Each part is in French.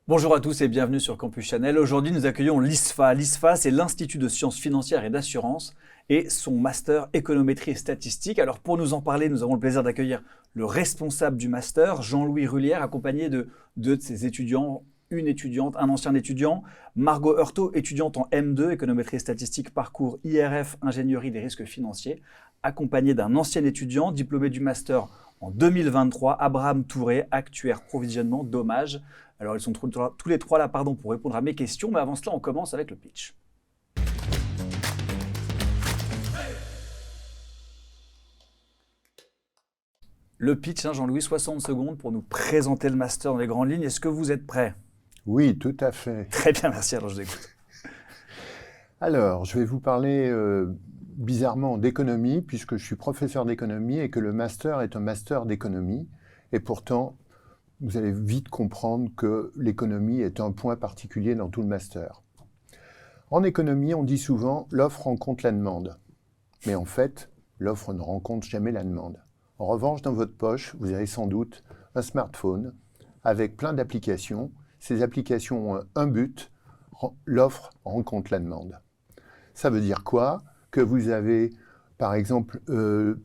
Bonjour à tous et bienvenue sur Campus Channel. Aujourd'hui, nous accueillons l'ISFA. L'ISFA, c'est l'Institut de sciences financières et d'assurance et son master économétrie et statistique. Alors pour nous en parler, nous avons le plaisir d'accueillir le responsable du master, Jean-Louis Rullière, accompagné de deux de ses étudiants, une étudiante, un ancien étudiant, Margot Heurtaud, étudiante en M2, économétrie et statistique, parcours IRF, ingénierie des risques financiers, accompagné d'un ancien étudiant, diplômé du master en 2023, Abraham Touré, actuaire provisionnement, dommages. Alors, ils sont tous les trois là pour répondre à mes questions, mais avant cela, on commence avec le pitch. Le pitch, Jean-Louis, 60 secondes pour nous présenter le master dans les grandes lignes. Est-ce que vous êtes prêt? Oui, tout à fait. Très bien, merci. Alors, je vous écoute. Alors, je vais vous parler bizarrement d'économie, puisque je suis professeur d'économie et que le master est un master d'économie. Et pourtant, vous allez vite comprendre que l'économie est un point particulier dans tout le master. En économie, on dit souvent « l'offre rencontre la demande ». Mais en fait, l'offre ne rencontre jamais la demande. En revanche, dans votre poche, vous avez sans doute un smartphone avec plein d'applications. Ces applications ont un but, l'offre rencontre la demande. Ça veut dire quoi? Que vous avez, par exemple,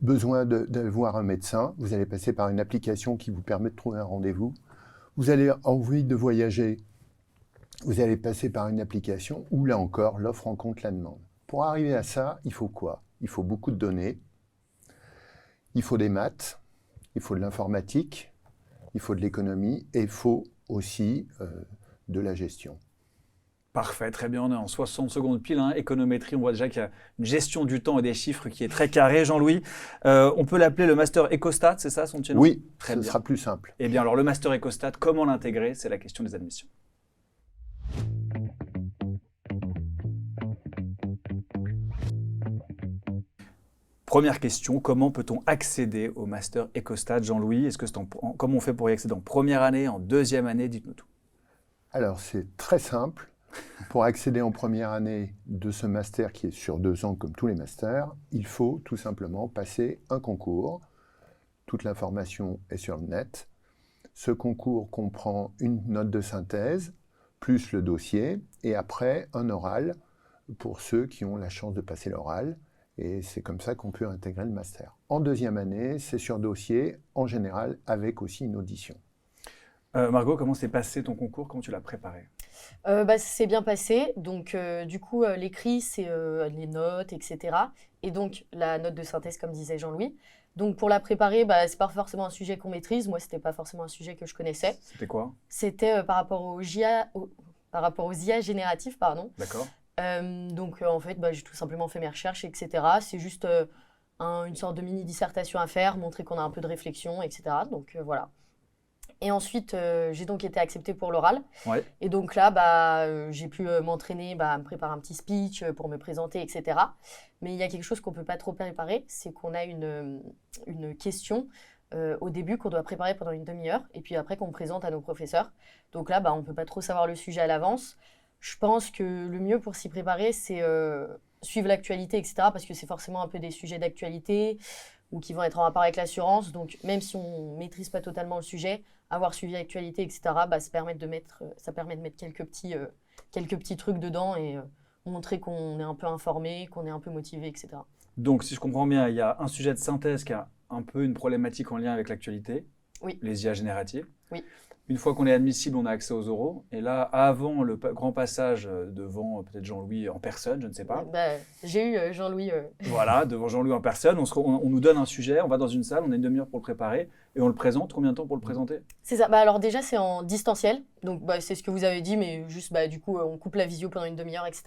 besoin de voir un médecin, vous allez passer par une application qui vous permet de trouver un rendez-vous. Vous avez envie de voyager, vous allez passer par une application où, là encore, l'offre rencontre la demande. Pour arriver à ça, il faut quoi? Il faut beaucoup de données, il faut des maths, il faut de l'informatique, il faut de l'économie et il faut aussi de la gestion. Parfait, très bien, on est en 60 secondes pile. Économétrie, on voit déjà qu'il y a une gestion du temps et des chiffres qui est très carrée. Jean-Louis, on peut l'appeler le master EcoStat, c'est ça son petit nom? Oui, très ce bien. sera plus simple. Eh bien alors le master EcoStat, comment l'intégrer? C'est la question des admissions. Première question, comment peut-on accéder au master EcoStat, Jean-Louis? Comment on fait pour y accéder en première année, en deuxième année? Dites-nous tout. Alors c'est très simple. Pour accéder en première année de ce master qui est sur 2 ans comme tous les masters, il faut tout simplement passer un concours. Toute l'information est sur le net. Ce concours comprend une note de synthèse, plus le dossier, et après un oral pour ceux qui ont la chance de passer l'oral. Et c'est comme ça qu'on peut intégrer le master. En deuxième année, c'est sur dossier, en général, avec aussi une audition. Margot, comment s'est passé ton concours? Comment tu l'as préparé? Ça s'est bien passé. Donc, du coup, l'écrit, c'est les notes, etc. Et donc, la note de synthèse, comme disait Jean-Louis. Donc, pour la préparer, c'est pas forcément un sujet qu'on maîtrise. Moi, c'était pas forcément un sujet que je connaissais. C'était quoi? C'était par rapport aux IA génératifs, pardon. D'accord. Donc, en fait, j'ai tout simplement fait mes recherches, etc. C'est juste une sorte de mini-dissertation à faire, montrer qu'on a un peu de réflexion, etc. Donc, voilà. Et ensuite, j'ai donc été acceptée pour l'oral. Ouais. Et donc là, j'ai pu m'entraîner, me préparer un petit speech pour me présenter, etc. Mais il y a quelque chose qu'on ne peut pas trop préparer, c'est qu'on a une question au début qu'on doit préparer pendant une demi-heure et puis après qu'on présente à nos professeurs. Donc là, on ne peut pas trop savoir le sujet à l'avance. Je pense que le mieux pour s'y préparer, c'est suivre l'actualité, etc. Parce que c'est forcément un peu des sujets d'actualité ou qui vont être en rapport avec l'assurance. Donc, même si on ne maîtrise pas totalement le sujet, avoir suivi l'actualité, etc., ça permet de mettre quelques petits trucs dedans et montrer qu'on est un peu informé, qu'on est un peu motivé, etc. Donc, si je comprends bien, il y a un sujet de synthèse qui a un peu une problématique en lien avec l'actualité. Oui. Les IA génératives. Oui. Une fois qu'on est admissible, on a accès aux oraux. Et là, avant le grand passage devant peut-être Jean-Louis en personne, je ne sais pas. J'ai eu Jean-Louis. Voilà, devant Jean-Louis en personne, on nous donne un sujet, on va dans une salle, on a une demi-heure pour le préparer et on le présente. Combien de temps pour le présenter? C'est ça. Alors déjà, c'est en distanciel. Donc, c'est ce que vous avez dit, mais juste, du coup, on coupe la visio pendant une demi-heure, etc.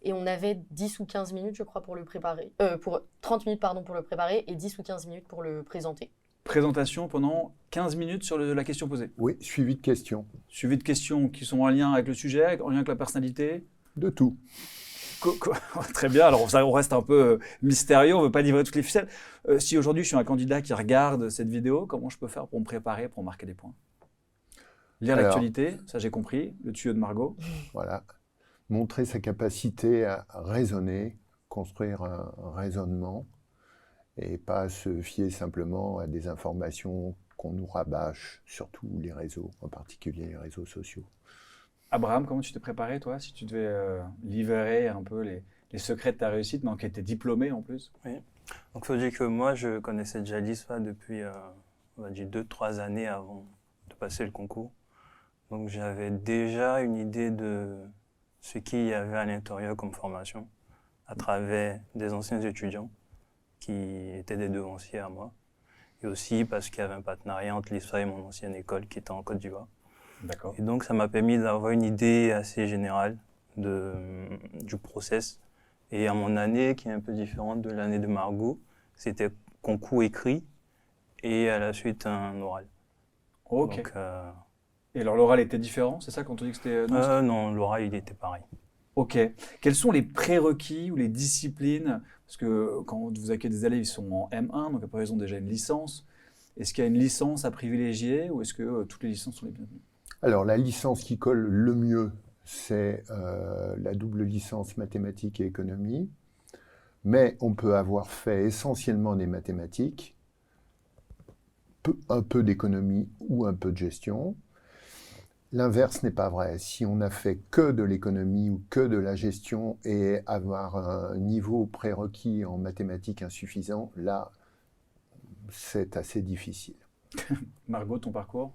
Et on avait 10 ou 15 minutes, je crois, pour le préparer. 30 minutes, pardon, pour le préparer et 10 ou 15 minutes pour le présenter. Présentation pendant 15 minutes sur la question posée. Oui, suivi de questions. Suivi de questions qui sont en lien avec le sujet, en lien avec la personnalité. De tout. Très bien, alors on reste un peu mystérieux, on ne veut pas livrer toutes les ficelles. Si aujourd'hui je suis un candidat qui regarde cette vidéo, comment je peux faire pour me préparer, pour marquer des points? Lire l'actualité, ça j'ai compris, le tuyau de Margot. Voilà, montrer sa capacité à raisonner, construire un raisonnement et pas se fier simplement à des informations qu'on nous rabâche, surtout les réseaux, en particulier les réseaux sociaux. Abraham, comment tu t'es préparé, toi, si tu devais livrer un peu les secrets de ta réussite, mais qui était diplômé en plus? Oui. Donc, il faut dire que moi, je connaissais déjà l'ISFA depuis, on va dire, 2-3 années avant de passer le concours. Donc, j'avais déjà une idée de ce qu'il y avait à l'intérieur comme formation, à travers des anciens étudiants qui étaient des devanciers à moi. Et aussi parce qu'il y avait un partenariat entre l'ISFA et mon ancienne école qui était en Côte d'Ivoire. D'accord. Et donc, ça m'a permis d'avoir une idée assez générale du process. Et à mon année, qui est un peu différente de l'année de Margot, c'était concours écrit et à la suite un oral. Ok. Donc, Et alors l'oral était différent, c'est ça quand on dit que c'était... Non, non, l'oral, il était pareil. Ok. Quels sont les prérequis ou les disciplines? Parce que quand vous accueillez des élèves, ils sont en M1, donc après ils ont déjà une licence. Est-ce qu'il y a une licence à privilégier ou est-ce que toutes les licences sont les bienvenues? Alors, la licence qui colle le mieux, c'est la double licence mathématiques et économie. Mais on peut avoir fait essentiellement des mathématiques, un peu d'économie ou un peu de gestion. L'inverse n'est pas vrai. Si on n'a fait que de l'économie ou que de la gestion et avoir un niveau prérequis en mathématiques insuffisant, là, c'est assez difficile. Margot, ton parcours?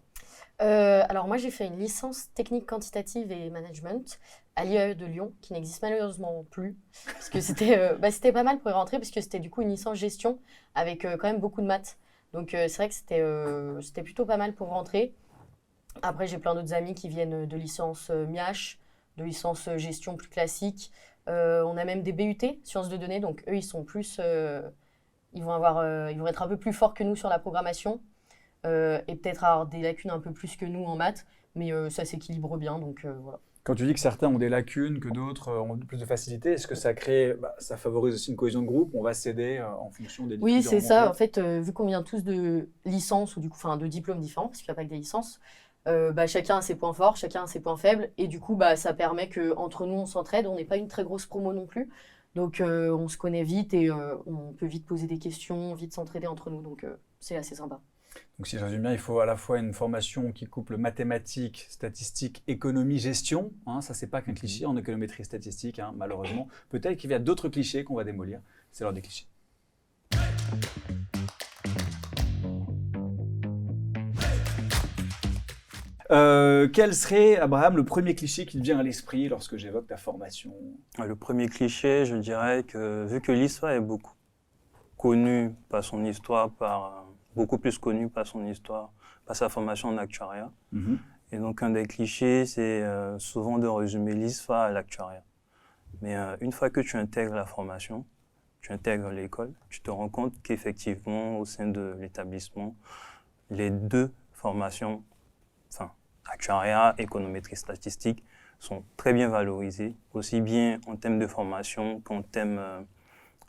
Alors moi j'ai fait une licence technique quantitative et management à l'IAE de Lyon qui n'existe malheureusement plus parce que c'était pas mal pour y rentrer parce que c'était du coup une licence gestion avec quand même beaucoup de maths. Donc c'est vrai que c'était plutôt pas mal pour rentrer. Après j'ai plein d'autres amis qui viennent de licence MIAH, de licence gestion plus classique. On a même des BUT, sciences de données, donc eux ils sont plus... ils vont être un peu plus forts que nous sur la programmation. Et peut-être avoir des lacunes un peu plus que nous en maths, mais ça s'équilibre bien, donc voilà. Quand tu dis que certains ont des lacunes, que d'autres ont plus de facilité, est-ce que ça crée, ça favorise aussi une cohésion de groupe? On va s'aider en fonction des Oui, difficultés c'est ça. rencontrées? En fait, vu qu'on vient tous de licences ou du coup, enfin, de diplômes différents, parce qu'il n'y a pas que des licences, chacun a ses points forts, chacun a ses points faibles, et du coup, ça permet que entre nous, on s'entraide. On n'est pas une très grosse promo non plus, donc on se connaît vite et on peut vite poser des questions, vite s'entraider entre nous, donc c'est assez sympa. Donc si je résume bien, il faut à la fois une formation qui couple mathématiques, statistiques, économie, gestion. Hein, ça, c'est pas qu'un cliché en économétrie statistique, hein, malheureusement. Peut-être qu'il y a d'autres clichés qu'on va démolir. C'est l'heure des clichés. Quel serait, Abraham, le premier cliché qui te vient à l'esprit lorsque j'évoque ta formation? Le premier cliché, je dirais que vu que l'ISFA est beaucoup connue par son histoire, beaucoup plus connue par son histoire, par sa formation en actuariat. Mhm. Et donc un des clichés, c'est souvent de résumer l'ISFA à l'actuariat. Mais une fois que tu intègres la formation, tu intègres l'école, tu te rends compte qu'effectivement, au sein de l'établissement, les deux formations, enfin, actuariat, économétrie statistique, sont très bien valorisées, aussi bien en termes de formation qu'en termes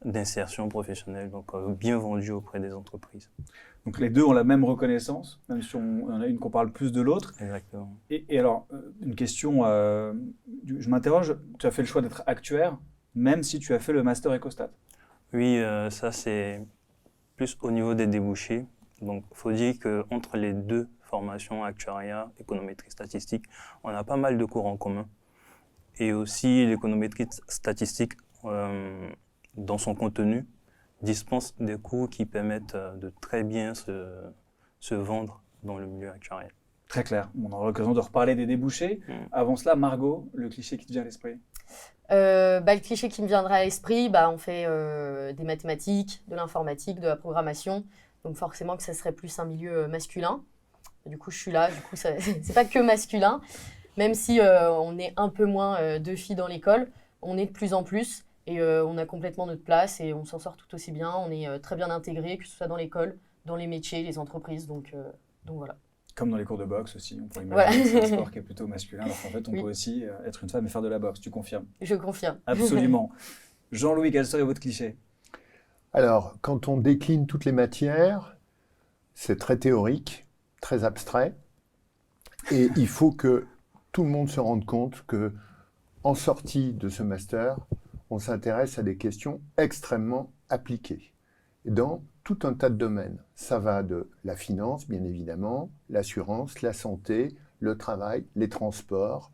d'insertion professionnelle, donc bien vendues auprès des entreprises. Donc les deux ont la même reconnaissance, même si on en a une qu'on parle plus de l'autre. Exactement. Et alors, une question, je m'interroge, tu as fait le choix d'être actuaire, même si tu as fait le master Ecostat? Oui, ça c'est plus au niveau des débouchés. Donc il faut dire qu'entre les deux formations, actuariat, économétrie statistique, on a pas mal de cours en commun. Et aussi l'économétrie statistique, dans son contenu, dispense des cours qui permettent de très bien se vendre dans le milieu actuariel. Très clair. On aura l'occasion de reparler des débouchés. Avant cela, Margot, le cliché qui te vient à l'esprit? Le cliché qui me viendra à l'esprit, on fait des mathématiques, de l'informatique, de la programmation. Donc forcément que ça serait plus un milieu masculin. Du coup, je suis là. Du coup, c'est pas que masculin. Même si on est un peu moins de filles dans l'école, on est de plus en plus. Et on a complètement notre place et on s'en sort tout aussi bien. On est très bien intégrés, que ce soit dans l'école, dans les métiers, les entreprises. Donc voilà. Comme dans les cours de boxe aussi, on pourrait imaginer que c'est un sport qui est plutôt masculin, alors qu'en fait, on peut aussi être une femme et faire de la boxe. Tu confirmes? Je confirme. Absolument. Jean-Louis, quel serait votre cliché? Alors, quand on décline toutes les matières, c'est très théorique, très abstrait, et il faut que tout le monde se rende compte que, en sortie de ce master, on s'intéresse à des questions extrêmement appliquées dans tout un tas de domaines. Ça va de la finance, bien évidemment, l'assurance, la santé, le travail, les transports,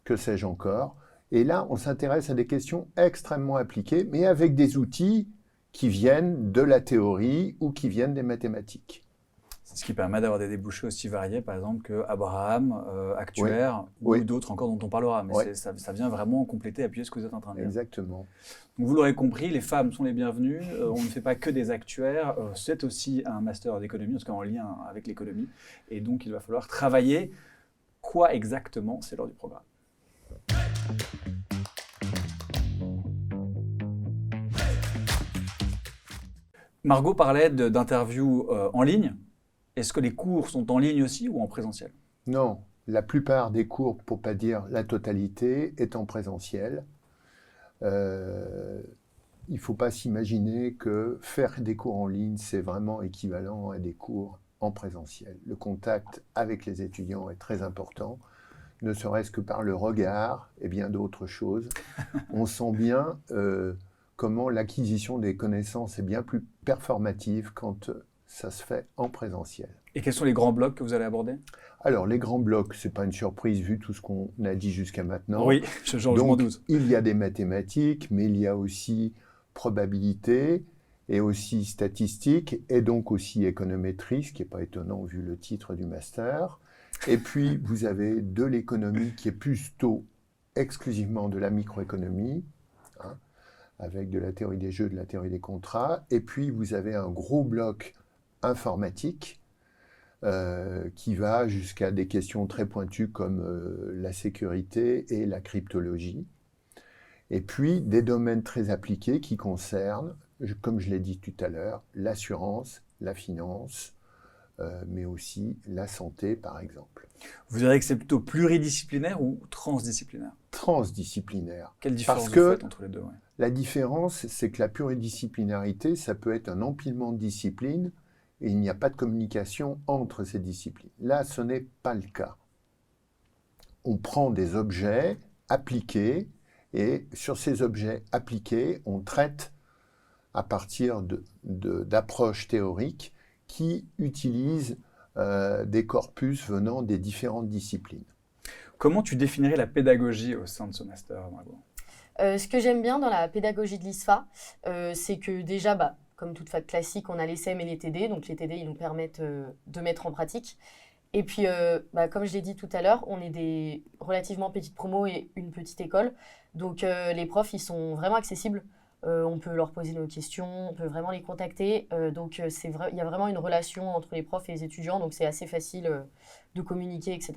que sais-je encore. Et là, on s'intéresse à des questions extrêmement appliquées, mais avec des outils qui viennent de la théorie ou qui viennent des mathématiques. C'est ce qui permet d'avoir des débouchés aussi variés, par exemple, que Abraham, Actuaire Oui. ou d'autres encore dont on parlera. Mais Oui. ça vient vraiment compléter, appuyer ce que vous êtes en train de dire. Exactement. Donc vous l'aurez compris, les femmes sont les bienvenues. On ne fait pas que des actuaires. C'est aussi un master d'économie, en tout cas en lien avec l'économie. Et donc il va falloir travailler. Quoi exactement? C'est l'heure du programme. Margot parlait d'interviews en ligne. Est-ce que les cours sont en ligne aussi ou en présentiel? Non, la plupart des cours, pour ne pas dire la totalité, est en présentiel. Il ne faut pas s'imaginer que faire des cours en ligne, c'est vraiment équivalent à des cours en présentiel. Le contact avec les étudiants est très important, ne serait-ce que par le regard et bien d'autres choses. On sent bien comment l'acquisition des connaissances est bien plus performative quand ça se fait en présentiel. Et quels sont les grands blocs que vous allez aborder? Alors, les grands blocs, ce n'est pas une surprise vu tout ce qu'on a dit jusqu'à maintenant. Oui, je m'en doute. Il y a des mathématiques, mais il y a aussi probabilité et aussi statistique et donc aussi économétrie, ce qui n'est pas étonnant vu le titre du master. Et puis, vous avez de l'économie qui est plutôt exclusivement de la microéconomie, hein, avec de la théorie des jeux, de la théorie des contrats. Et puis, vous avez un gros bloc informatique qui va jusqu'à des questions très pointues comme la sécurité et la cryptologie. Et puis, des domaines très appliqués qui concernent, comme je l'ai dit tout à l'heure, l'assurance, la finance, mais aussi la santé, par exemple. Vous direz que c'est plutôt pluridisciplinaire ou transdisciplinaire? Transdisciplinaire. Quelle différence Parce vous que faites entre les deux? Ouais. La différence, c'est que la pluridisciplinarité, ça peut être un empilement de disciplines et il n'y a pas de communication entre ces disciplines. Là, ce n'est pas le cas. On prend des objets appliqués et sur ces objets appliqués, on traite à partir d'approches théoriques qui utilisent des corpus venant des différentes disciplines. Comment tu définirais la pédagogie au sein de ce master, Margot? Ce que j'aime bien dans la pédagogie de l'ISFA, c'est que déjà, comme toute fac classique, on a les SEM et les TD. Donc les TD, ils nous permettent de mettre en pratique. Et puis, comme je l'ai dit tout à l'heure, on est des relativement petites promos et une petite école. Donc les profs, ils sont vraiment accessibles. On peut leur poser nos questions, on peut vraiment les contacter. Donc il y a vraiment une relation entre les profs et les étudiants. Donc c'est assez facile de communiquer, etc.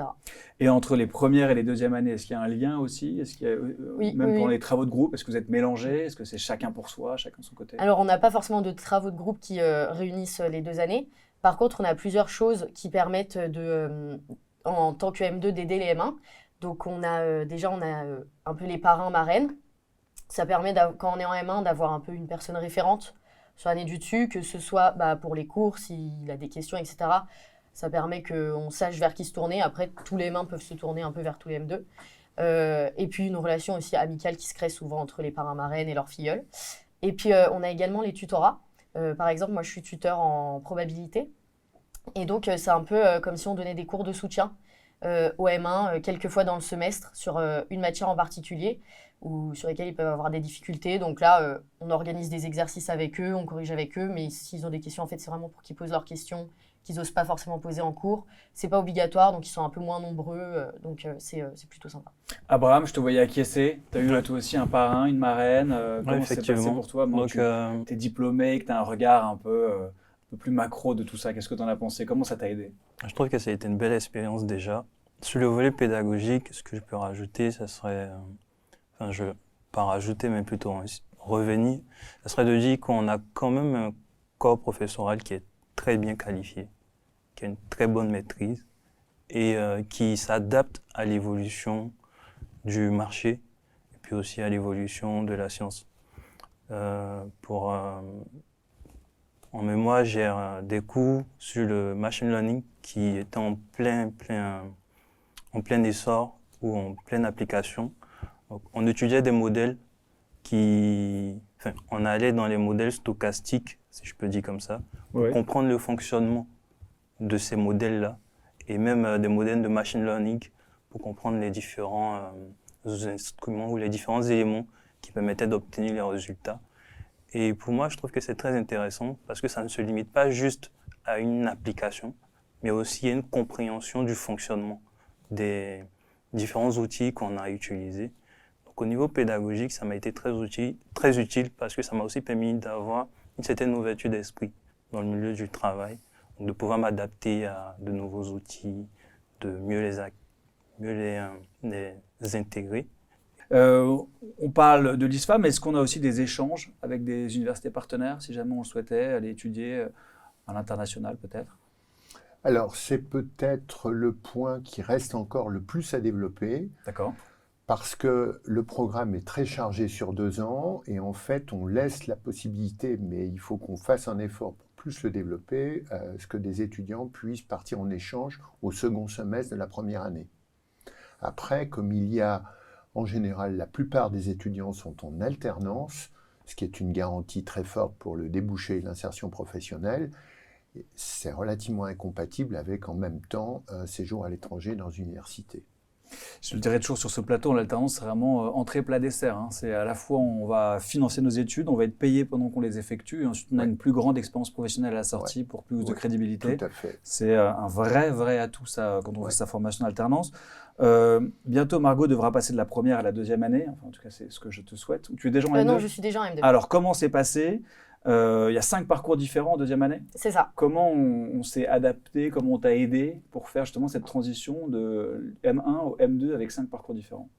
Et entre les premières et les deuxièmes années, est-ce qu'il y a un lien aussi? Est-ce qu'il y a, Oui, même oui, pendant oui. les travaux de groupe, est-ce que vous êtes mélangés? Est-ce que c'est chacun pour soi, chacun de son côté? Alors, on n'a pas forcément de travaux de groupe qui réunissent les 2 années. Par contre, on a plusieurs choses qui permettent en tant que M2 d'aider les M1. Donc, on a un peu les parrains, marraines. Ça permet, quand on est en M1, d'avoir un peu une personne référente sur l'année du dessus, que ce soit pour les cours, s'il a des questions, etc. Ça permet qu'on sache vers qui se tourner. Après, tous les M1 peuvent se tourner un peu vers tous les M2. Et puis, une relation aussi amicale qui se crée souvent entre les parrains, marraines et leurs filleuls. Et puis, on a également les tutorats. Par exemple, moi, je suis tuteur en probabilité. Et donc, c'est un peu comme si on donnait des cours de soutien au M1 quelques fois dans le semestre sur une matière en particulier ou sur lesquelles ils peuvent avoir des difficultés. Donc là, on organise des exercices avec eux, on corrige avec eux, mais s'ils ont des questions, en fait, c'est vraiment pour qu'ils posent leurs questions qu'ils n'osent pas forcément poser en cours. C'est pas obligatoire, donc ils sont un peu moins nombreux, donc c'est plutôt sympa. Abraham, je te voyais acquiescer. Tu as eu toi aussi un parrain, une marraine. Comment ça s'est passé effectivement. pour toi? Donc, Tu es diplômé, que tu as un regard un peu plus macro de tout ça. Qu'est-ce que tu en as pensé? Comment ça t'a aidé? je trouve que ça a été une belle expérience déjà. Sur le volet pédagogique, ce que je peux rajouter, ça serait, je ne vais pas rajouter, mais plutôt revenir, ça serait de dire qu'on a quand même un corps professoral qui est très bien qualifié, qui a une très bonne maîtrise et qui s'adapte à l'évolution du marché et puis aussi à l'évolution de la science. En mémoire, j'ai des cours sur le machine learning qui étaient en plein essor ou en pleine application. Donc, on étudiait des modèles on allait dans les modèles stochastiques, si je peux dire comme ça, pour comprendre le fonctionnement de ces modèles-là, et même des modèles de machine learning pour comprendre les différents instruments ou les différents éléments qui permettaient d'obtenir les résultats. Et pour moi, je trouve que c'est très intéressant parce que ça ne se limite pas juste à une application, mais aussi à une compréhension du fonctionnement des différents outils qu'on a utilisés. Donc, au niveau pédagogique, ça m'a été très utile parce que ça m'a aussi permis d'avoir une certaine ouverture d'esprit dans le milieu du travail, donc de pouvoir m'adapter à de nouveaux outils, de mieux les intégrer. On parle de l'ISFA, mais est-ce qu'on a aussi des échanges avec des universités partenaires, si jamais on le souhaitait, aller étudier à l'international peut-être? Alors, c'est peut-être le point qui reste encore le plus à développer, D'accord. parce que le programme est très chargé sur 2 ans, et en fait, on laisse la possibilité, mais il faut qu'on fasse un effort pour plus le développer, ce que des étudiants puissent partir en échange au second semestre de la première année. Après, comme il y a en général, la plupart des étudiants sont en alternance, ce qui est une garantie très forte pour le débouché et l'insertion professionnelle. C'est relativement incompatible avec en même temps un séjour à l'étranger dans une université. Je le dirais toujours sur ce plateau, l'alternance, c'est vraiment entrée plat dessert. Hein. C'est à la fois, on va financer nos études, on va être payé pendant qu'on les effectue, et ensuite on a une plus grande expérience professionnelle à la sortie pour plus de crédibilité. Tout à fait. C'est un vrai atout, ça, quand on fait sa formation en alternance. Bientôt, Margot devra passer de la première à la deuxième année. Enfin, en tout cas, c'est ce que je te souhaite. Tu es déjà en M2 ? Non, je suis déjà en M2. Alors, comment c'est passé ? Il y a 5 parcours différents en deuxième année. C'est ça. Comment on s'est adapté, comment on t'a aidé pour faire justement cette transition de M1 au M2 avec 5 parcours différents?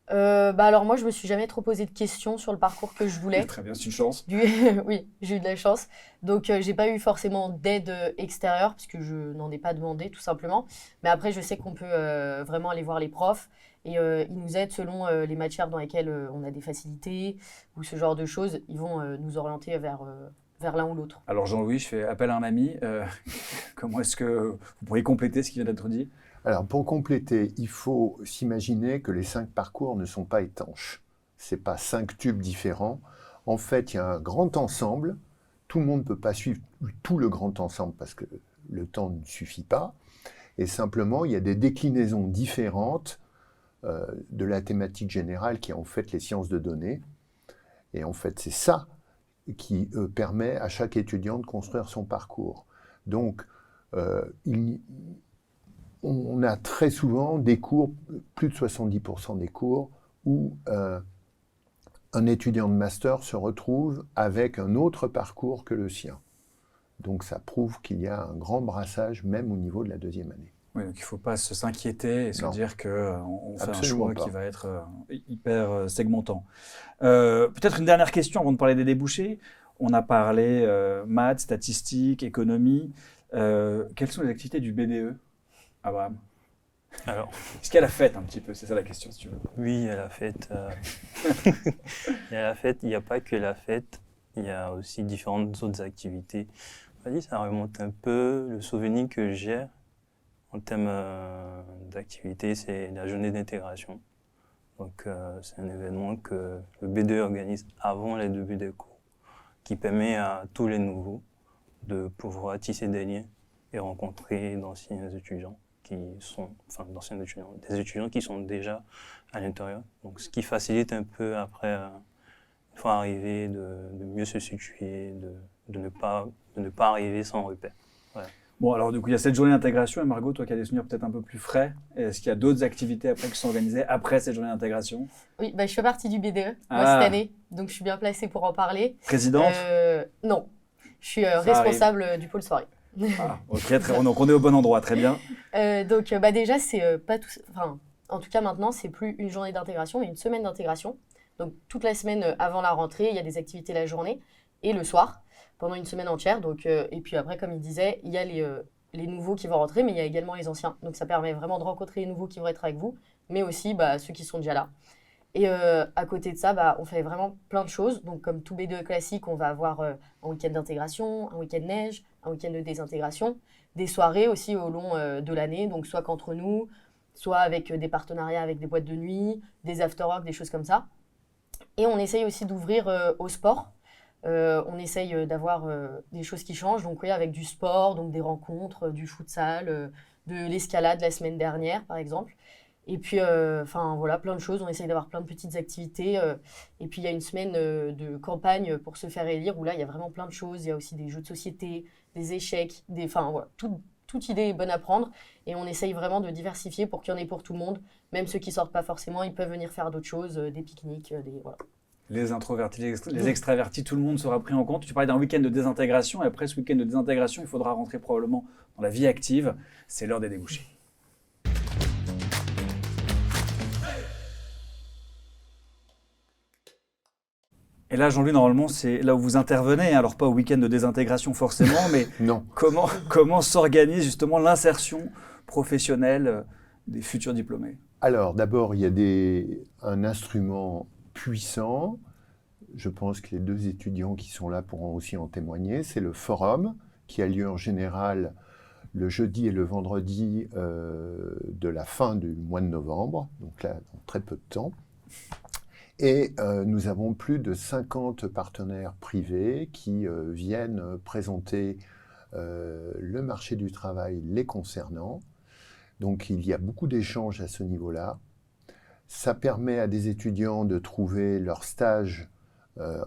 Alors moi, je me suis jamais trop posé de questions sur le parcours que je voulais. Très bien, c'est une chance. Oui, j'ai eu de la chance. Donc, j'ai pas eu forcément d'aide extérieure parce que je n'en ai pas demandé, tout simplement. Mais après, je sais qu'on peut vraiment aller voir les profs et ils nous aident selon les matières dans lesquelles on a des facilités ou ce genre de choses. Ils vont nous orienter vers l'un ou l'autre. Alors Jean-Louis, je fais appel à un ami. Comment est-ce que vous pourriez compléter ce qui vient d'être dit? Alors, pour compléter, il faut s'imaginer que les 5 parcours ne sont pas étanches. Ce n'est pas 5 tubes différents. En fait, il y a un grand ensemble. Tout le monde ne peut pas suivre tout le grand ensemble parce que le temps ne suffit pas. Et simplement, il y a des déclinaisons différentes de la thématique générale qui est en fait les sciences de données. Et en fait, c'est ça qui permet à chaque étudiant de construire son parcours. Donc, on a très souvent des cours, plus de 70% des cours, où un étudiant de master se retrouve avec un autre parcours que le sien. Donc ça prouve qu'il y a un grand brassage, même au niveau de la deuxième année. Oui, donc il ne faut pas s'inquiéter et se dire qu'on fait un choix qui va être hyper segmentant. Peut-être une dernière question avant de parler des débouchés. On a parlé maths, statistiques, économie. Quelles sont les activités du BDE, Abraham? Alors, est-ce qu'il y a la fête un petit peu? C'est ça la question, si tu veux. Oui, il y a la fête. Il y a la fête, il n'y a pas que la fête, il y a aussi différentes autres activités. Ça remonte un peu. Le souvenir que j'ai en termes d'activité, c'est la journée d'intégration. Donc, c'est un événement que le BDE organise avant les débuts des cours, qui permet à tous les nouveaux de pouvoir tisser des liens et rencontrer d'anciens étudiants des étudiants qui sont déjà à l'intérieur. Donc, ce qui facilite un peu après, une fois arrivé, de mieux se situer, de ne pas arriver sans repère. Voilà. Bon, alors du coup, il y a cette journée d'intégration. Et Margot, toi qui as des souvenirs peut-être un peu plus frais, est-ce qu'il y a d'autres activités après qui sont organisées après cette journée d'intégration? Oui, je fais partie du BDE, moi, cette année, donc je suis bien placée pour en parler. Présidente? Non, je suis responsable du pôle soirée. Ah, ok, donc on est au bon endroit, très bien. Donc déjà, c'est pas tout... Enfin, en tout cas, maintenant, c'est plus une journée d'intégration, mais une semaine d'intégration. Donc toute la semaine avant la rentrée, il y a des activités la journée et le soir, pendant une semaine entière. Donc, et puis après, comme il disait, il y a les nouveaux qui vont rentrer, mais il y a également les anciens. Donc ça permet vraiment de rencontrer les nouveaux qui vont être avec vous, mais aussi ceux qui sont déjà là. Et à côté de ça, on fait vraiment plein de choses. Donc comme tout B2 classique, on va avoir un week-end d'intégration, un week-end neige, un week-end de désintégration, des soirées aussi au long de l'année, donc soit qu'entre nous, soit avec des partenariats avec des boîtes de nuit, des after-work, des choses comme ça. Et on essaye aussi d'ouvrir au sport. On essaye d'avoir des choses qui changent, donc oui, avec du sport, donc des rencontres, du futsal, de l'escalade la semaine dernière par exemple. Et puis, voilà, plein de choses. On essaye d'avoir plein de petites activités. Et puis, il y a une semaine de campagne pour se faire élire où là, il y a vraiment plein de choses. Il y a aussi des jeux de société, des échecs, voilà, toute idée est bonne à prendre. Et on essaye vraiment de diversifier pour qu'il y en ait pour tout le monde. Même ceux qui sortent pas forcément, ils peuvent venir faire d'autres choses, des pique-niques, voilà. Les introvertis, les extravertis, tout le monde sera pris en compte. Tu parlais d'un week-end de désintégration, et après ce week-end de désintégration, il faudra rentrer probablement dans la vie active. C'est l'heure des débouchés. Et là, Jean-Louis, normalement, c'est là où vous intervenez, hein. Alors pas au week-end de désintégration forcément, mais Non. comment s'organise justement l'insertion professionnelle des futurs diplômés? Alors, d'abord, il y a un instrument puissant. Je pense que les 2 étudiants qui sont là pourront aussi en témoigner. C'est le forum qui a lieu en général le jeudi et le vendredi de la fin du mois de novembre, donc là, dans très peu de temps. Et nous avons plus de 50 partenaires privés qui viennent présenter le marché du travail les concernant. Donc il y a beaucoup d'échanges à ce niveau-là. Ça permet à des étudiants de trouver leur stage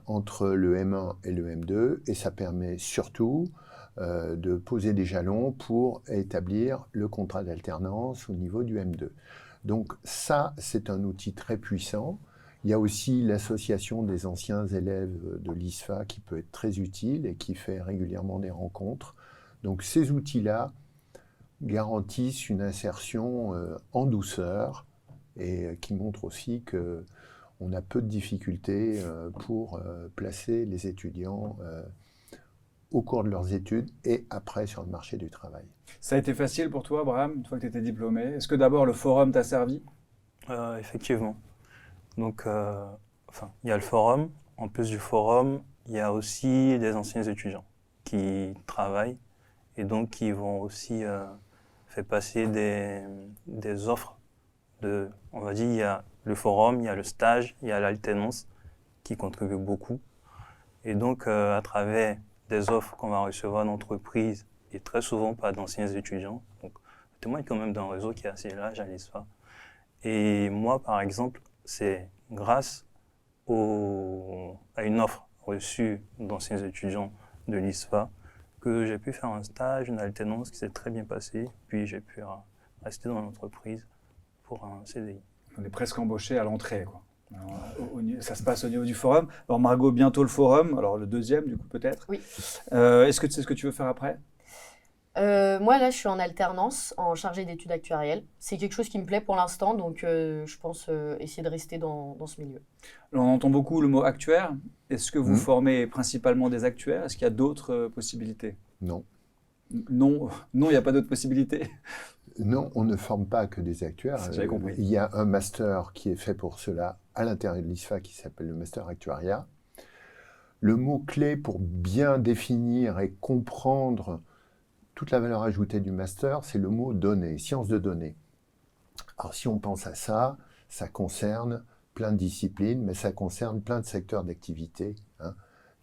entre le M1 et le M2, et ça permet surtout de poser des jalons pour établir le contrat d'alternance au niveau du M2. Donc ça, c'est un outil très puissant. Il y a aussi l'association des anciens élèves de l'ISFA qui peut être très utile et qui fait régulièrement des rencontres. Donc ces outils-là garantissent une insertion en douceur et qui montrent aussi qu'on a peu de difficultés pour placer les étudiants au cours de leurs études et après sur le marché du travail. Ça a été facile pour toi, Abraham, une fois que tu étais diplômé? Est-ce que d'abord le forum t'a servi? Effectivement. Donc, il y a le forum. En plus du forum, il y a aussi des anciens étudiants qui travaillent et donc qui vont aussi faire passer des offres. On va dire, il y a le forum, il y a le stage, il y a l'alternance qui contribuent beaucoup. Et donc, à travers des offres qu'on va recevoir d'entreprises et très souvent par d'anciens étudiants, donc on témoigne quand même d'un réseau qui est assez large à l'ISFA. Et moi, par exemple, c'est grâce à une offre reçue d'anciens étudiants de l'ISFA que j'ai pu faire un stage, une alternance qui s'est très bien passée, puis j'ai pu rester dans l'entreprise pour un CDI. On est presque embauché à l'entrée, quoi. Alors, ça se passe au niveau du forum. Alors Margot, bientôt le forum, alors le deuxième du coup peut-être. Oui. Est-ce que tu sais ce que tu veux faire après? Moi, là, je suis en alternance, en chargée d'études actuarielles. C'est quelque chose qui me plaît pour l'instant, donc je pense essayer de rester dans ce milieu. Alors, on entend beaucoup le mot actuaire. Est-ce que vous formez principalement des actuaires? Est-ce qu'il y a d'autres possibilités? Non. Non, il n'y a pas d'autres possibilités. Non, on ne forme pas que des actuaires. J'avais compris. Il y a un master qui est fait pour cela à l'intérieur de l'ISFA qui s'appelle le master actuariat. Le mot-clé pour bien définir et comprendre toute la valeur ajoutée du master, c'est le mot données, sciences de données. Alors si on pense à ça, ça concerne plein de disciplines, mais ça concerne plein de secteurs d'activité, hein.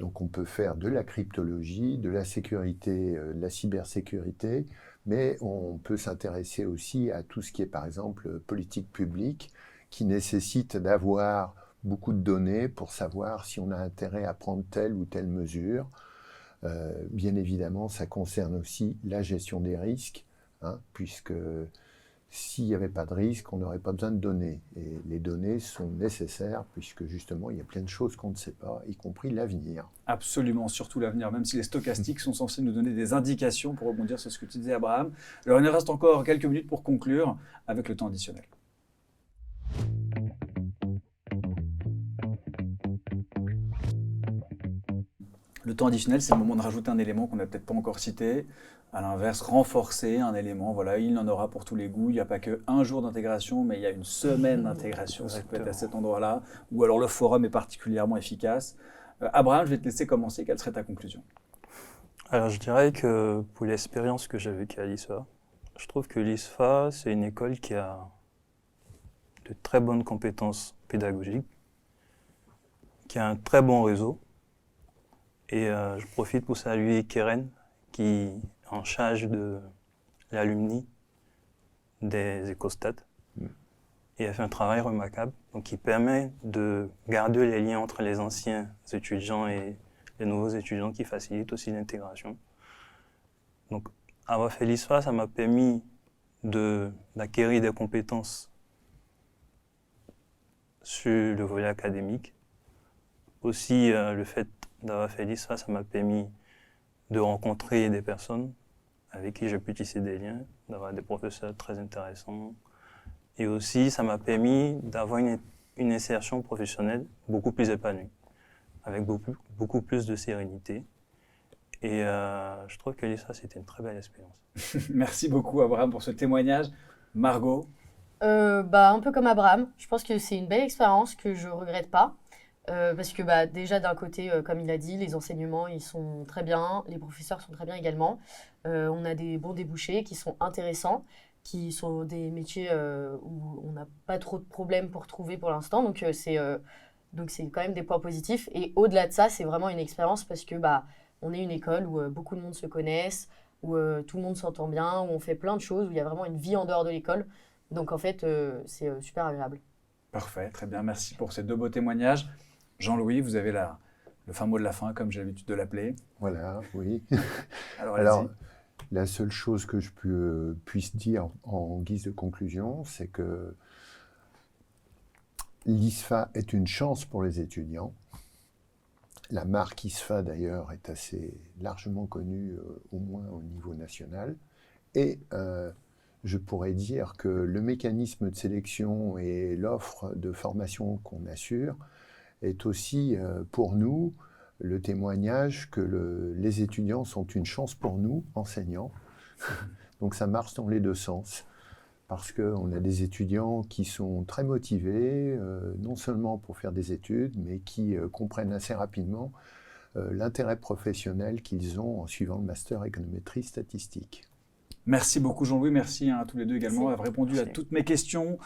Donc on peut faire de la cryptologie, de la sécurité, de la cybersécurité, mais on peut s'intéresser aussi à tout ce qui est par exemple politique publique, qui nécessite d'avoir beaucoup de données pour savoir si on a intérêt à prendre telle ou telle mesure. Bien évidemment, ça concerne aussi la gestion des risques, hein, puisque s'il n'y avait pas de risque, on n'aurait pas besoin de données. Et les données sont nécessaires, puisque justement, il y a plein de choses qu'on ne sait pas, y compris l'avenir. Absolument, surtout l'avenir, même si les stochastiques sont censés nous donner des indications pour rebondir sur ce que tu disais, Abraham. Alors, il nous reste encore quelques minutes pour conclure avec le temps additionnel. Le temps additionnel, c'est le moment de rajouter un élément qu'on n'a peut-être pas encore cité. À l'inverse, renforcer un élément. Voilà, il en aura pour tous les goûts. Il n'y a pas qu'un jour d'intégration, mais il y a une semaine d'intégration. Ça peut être à cet endroit-là. Ou alors le forum est particulièrement efficace. Abraham, je vais te laisser commencer. Quelle serait ta conclusion? Alors, je dirais que pour l'expérience que j'ai vécue à l'ISFA, je trouve que l'ISFA, c'est une école qui a de très bonnes compétences pédagogiques, qui a un très bon réseau. Et je profite pour saluer Keren, qui est en charge de l'alumni des Écostats. Et elle fait un travail remarquable, donc qui permet de garder les liens entre les anciens étudiants et les nouveaux étudiants, qui facilite aussi l'intégration. Donc, avoir fait l'ISFA, ça m'a permis d'acquérir des compétences sur le volet académique. Aussi, le fait d'avoir fait l'ISFA, ça m'a permis de rencontrer des personnes avec qui j'ai pu tisser des liens, d'avoir des professeurs très intéressants. Et aussi, ça m'a permis d'avoir une insertion professionnelle beaucoup plus épanouie, avec beaucoup plus de sérénité. Et je trouve que l'ISFA, c'était une très belle expérience. Merci beaucoup, Abraham, pour ce témoignage. Margot? Un peu comme Abraham, je pense que c'est une belle expérience que je ne regrette pas. Parce que déjà d'un côté, comme il a dit, les enseignements ils sont très bien, les professeurs sont très bien également. On a des bons débouchés qui sont intéressants, qui sont des métiers où on n'a pas trop de problèmes pour trouver pour l'instant. Donc c'est quand même des points positifs. Et au-delà de ça, c'est vraiment une expérience parce que on est une école où beaucoup de monde se connaissent, où tout le monde s'entend bien, où on fait plein de choses, où il y a vraiment une vie en dehors de l'école. Donc en fait, c'est super agréable. Parfait, très bien. Merci pour ces 2 beaux témoignages. Jean-Louis, vous avez le fin mot de la fin, comme j'ai l'habitude de l'appeler. Voilà, oui. Alors, Alors, la seule chose que je puisse dire en guise de conclusion, c'est que l'ISFA est une chance pour les étudiants. La marque ISFA, d'ailleurs, est assez largement connue, au moins au niveau national. Et je pourrais dire que le mécanisme de sélection et l'offre de formation qu'on assure est aussi pour nous le témoignage que les étudiants sont une chance pour nous, enseignants. Donc ça marche dans les 2 sens, parce qu'on a des étudiants qui sont très motivés, non seulement pour faire des études, mais qui comprennent assez rapidement l'intérêt professionnel qu'ils ont en suivant le master économétrie statistique. Merci beaucoup Jean-Louis, merci à tous les 2 également d'avoir répondu à Merci. toutes mes questions.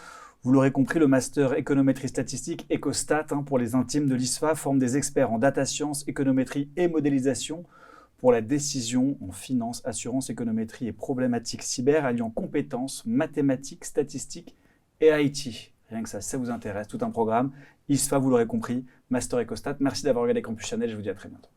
Vous l'aurez compris, le master économétrie statistique Ecostat pour les intimes de l'ISFA forme des experts en data science, économétrie et modélisation pour la décision en finance, assurance, économétrie et problématiques cyber alliant compétences, mathématiques, statistiques et IT. Rien que ça vous intéresse, tout un programme. ISFA, vous l'aurez compris, master Ecostat. Merci d'avoir regardé Campus Channel, je vous dis à très bientôt.